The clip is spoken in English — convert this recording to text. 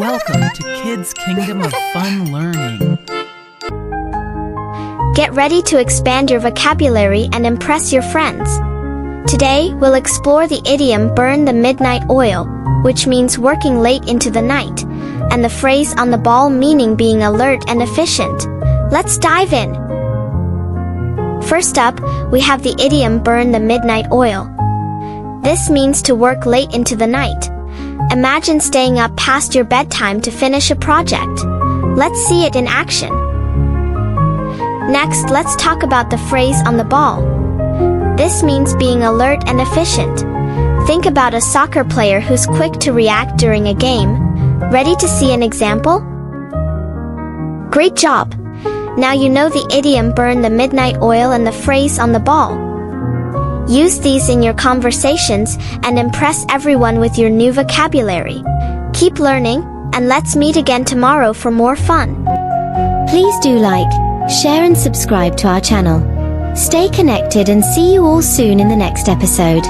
Welcome to Kids Kingdom of Fun Learning. Get ready to expand your vocabulary and impress your friends. Today, we'll explore the idiom burn the midnight oil, which means working late into the night, and the phrase on the ball meaning being alert and efficient. Let's dive in. First up, we have the idiom burn the midnight oil. This means to work late into the night. Imagine staying up past your bedtime to finish a project. Let's see it in action. Next, let's talk about the phrase on the ball. This means being alert and efficient. Think about a soccer player who's quick to react during a game. Ready to see an example? Great job! Now you know the idiom burn the midnight oil and the phrase on the ball. Use these in your conversations and impress everyone with your new vocabulary. Keep learning, and let's meet again tomorrow for more fun. Please do like, share and subscribe to our channel. Stay connected and see you all soon in the next episode.